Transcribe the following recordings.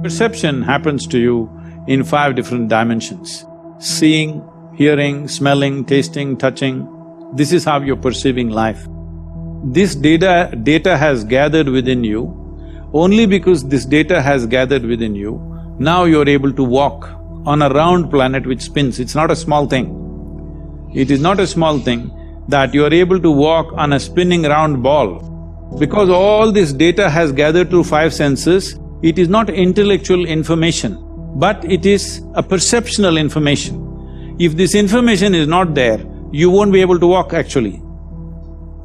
Perception happens to you in 5 different dimensions. Seeing, hearing, smelling, tasting, touching, this is how you're perceiving life. This data has gathered within you. Only because this data has gathered within you, now you're able to walk on a round planet which spins. It's not a small thing. It is not a small thing that you're able to walk on a spinning round ball. Because all this data has gathered through 5 senses, it is not intellectual information, but it is a perceptual information. If this information is not there, you won't be able to walk actually.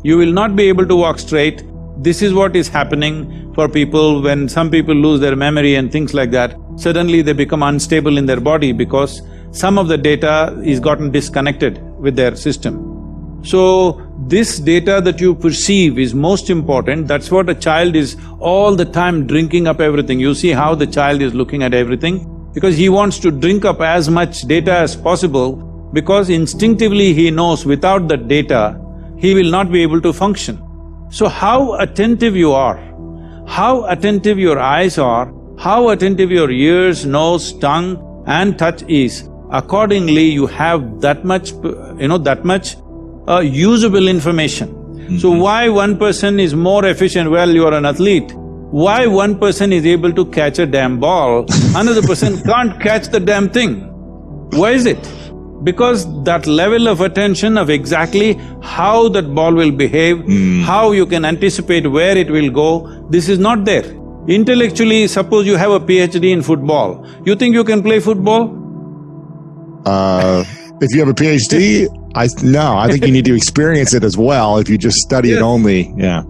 You will not be able to walk straight. This is what is happening for people when some people lose their memory and things like that. Suddenly they become unstable in their body because some of the data is gotten disconnected with their system. So, this data that you perceive is most important. That's what a child is all the time drinking up everything. You see how the child is looking at everything? Because he wants to drink up as much data as possible, because instinctively he knows without that data, he will not be able to function. So how attentive you are, how attentive your eyes are, how attentive your ears, nose, tongue and touch is, accordingly you have that much, usable information. So why one person is more efficient? Well, you are an athlete. Why one person is able to catch a damn ball, another person can't catch the damn thing? Why is it? Because that level of attention of exactly how that ball will behave, how you can anticipate where it will go, this is not there. Intellectually, suppose you have a PhD in football, you think you can play football? If you have a PhD, I think you need to experience it as well. If you just study it only, yeah.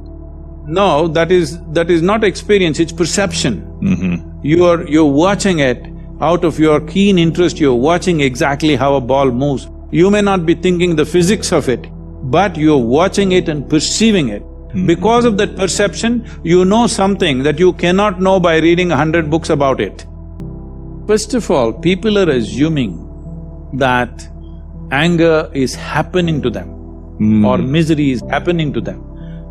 No, that is not experience, it's perception. You're watching it out of your keen interest, you're watching exactly how a ball moves. You may not be thinking the physics of it, but you're watching it and perceiving it. Because of that perception, you know something that you cannot know by reading 100 books about it. First of all, people are assuming that anger is happening to them or misery is happening to them.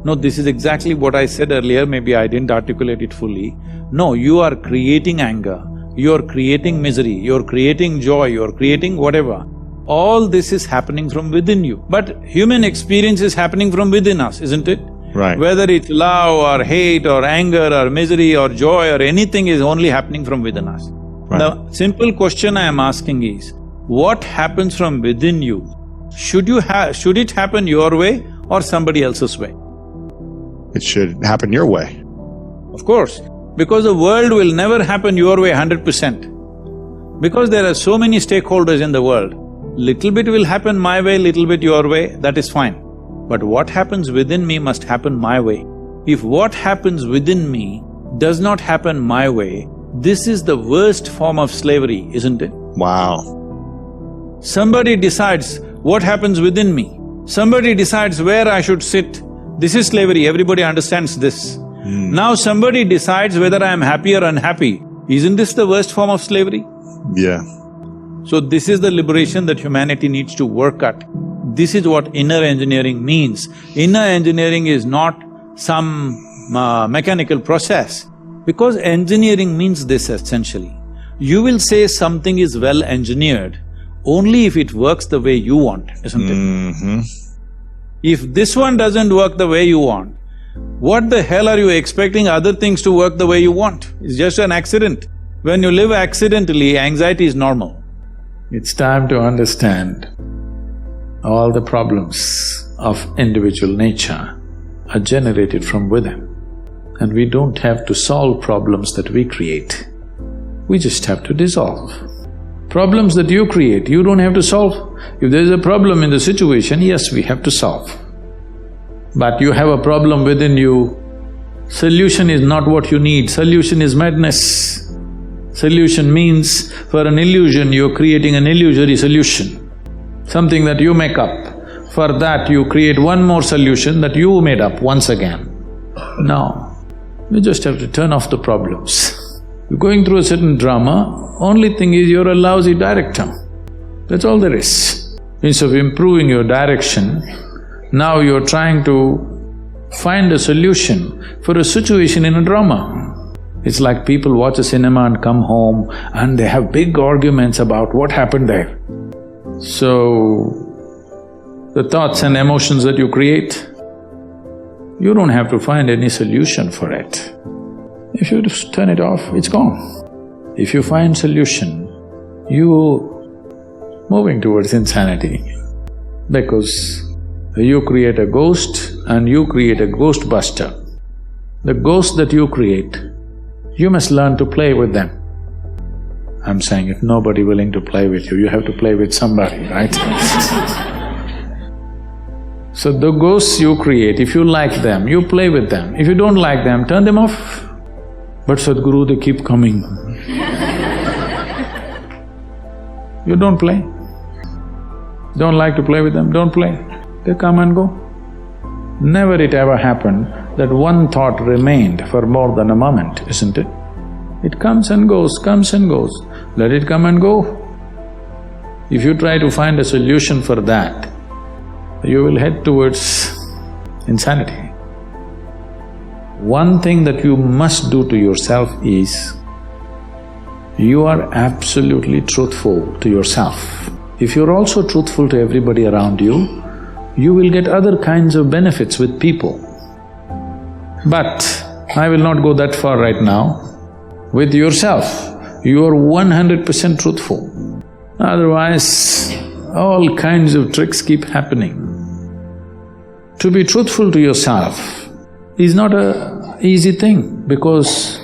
No, this is exactly what I said earlier, maybe I didn't articulate it fully. No, you are creating anger, you're creating misery, you're creating joy, you're creating whatever. All this is happening from within you. But human experience is happening from within us, isn't it? Right. Whether it's love or hate or anger or misery or joy or anything is only happening from within us. Right. The simple question I am asking is, what happens from within you? Should it happen your way or somebody else's way? It should happen your way. Of course, because the world will never happen your way 100%. Because there are so many stakeholders in the world, little bit will happen my way, little bit your way, that is fine. But what happens within me must happen my way. If what happens within me does not happen my way, this is the worst form of slavery, isn't it? Wow. Somebody decides what happens within me, somebody decides where I should sit, this is slavery, everybody understands this. Now somebody decides whether I am happy or unhappy, isn't this the worst form of slavery? Yeah. So this is the liberation that humanity needs to work at. This is what inner engineering means. Inner engineering is not some mechanical process, because engineering means this essentially. You will say something is well engineered only if it works the way you want, isn't it? If this one doesn't work the way you want, what the hell are you expecting other things to work the way you want? It's just an accident. When you live accidentally, anxiety is normal. It's time to understand all the problems of individual nature are generated from within. And we don't have to solve problems that we create, we just have to dissolve. Problems that you create, you don't have to solve. If there is a problem in the situation, yes, we have to solve. But you have a problem within you, solution is not what you need, solution is madness. Solution means, for an illusion, you're creating an illusory solution, something that you make up. For that, you create one more solution that you made up once again. No, you just have to turn off the problems. You're going through a certain drama, only thing is you're a lousy director. That's all there is. Instead of improving your direction, now you're trying to find a solution for a situation in a drama. It's like people watch a cinema and come home and they have big arguments about what happened there. So, the thoughts and emotions that you create, you don't have to find any solution for it. If you just turn it off, it's gone. If you find solution, you're moving towards insanity because you create a ghost and you create a ghost buster. The ghost that you create, you must learn to play with them. I'm saying if nobody willing to play with you, you have to play with somebody, right? So the ghosts you create, if you like them, you play with them. If you don't like them, turn them off. But Sadhguru, they keep coming. You don't play. Don't like to play with them, don't play. They come and go. Never it ever happened that one thought remained for more than a moment, isn't it? It comes and goes, comes and goes. Let it come and go. If you try to find a solution for that, you will head towards insanity. One thing that you must do to yourself is, you are absolutely truthful to yourself. If you're also truthful to everybody around you, you will get other kinds of benefits with people. But I will not go that far right now. With yourself, you are 100% truthful. Otherwise, all kinds of tricks keep happening. To be truthful to yourself is not an easy thing because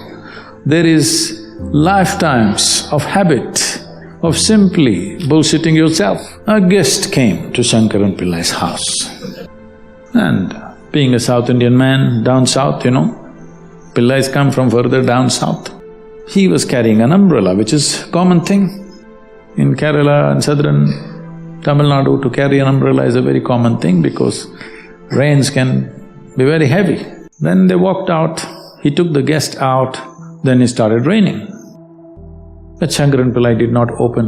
there is lifetimes of habit of simply bullshitting yourself. A guest came to Shankaran Pillai's house and being a South Indian man, down south, Pillais come from further down south. He was carrying an umbrella, which is a common thing. In Kerala and southern Tamil Nadu, to carry an umbrella is a very common thing because rains can be very heavy. Then they walked out, he took the guest out, then it started raining. But Shankaran Pillai did not open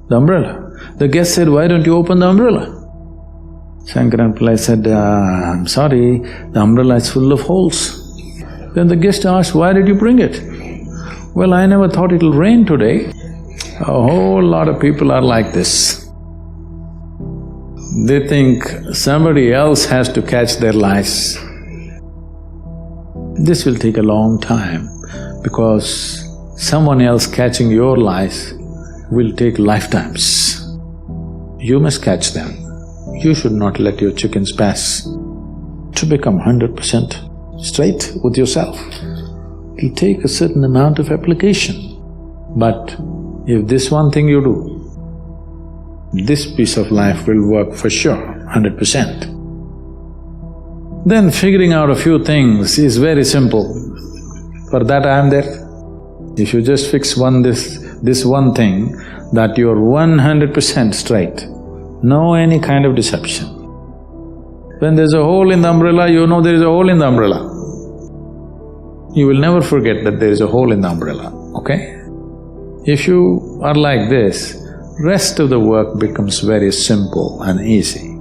the umbrella. The guest said, "Why don't you open the umbrella?" Shankaran Pillai said, "I'm sorry, the umbrella is full of holes." Then the guest asked, "Why did you bring it?" "Well, I never thought it'll rain today." A whole lot of people are like this. They think somebody else has to catch their lice. This will take a long time because someone else catching your lice will take lifetimes. You must catch them. You should not let your chickens pass. To become 100% straight with yourself, it'll take a certain amount of application. But if this one thing you do, this piece of life will work for sure, 100%. Then figuring out a few things is very simple. For that I am there. If you just fix this one thing, that you're 100% straight, no any kind of deception. When there's a hole in the umbrella, you know there is a hole in the umbrella. You will never forget that there is a hole in the umbrella, okay? If you are like this, rest of the work becomes very simple and easy.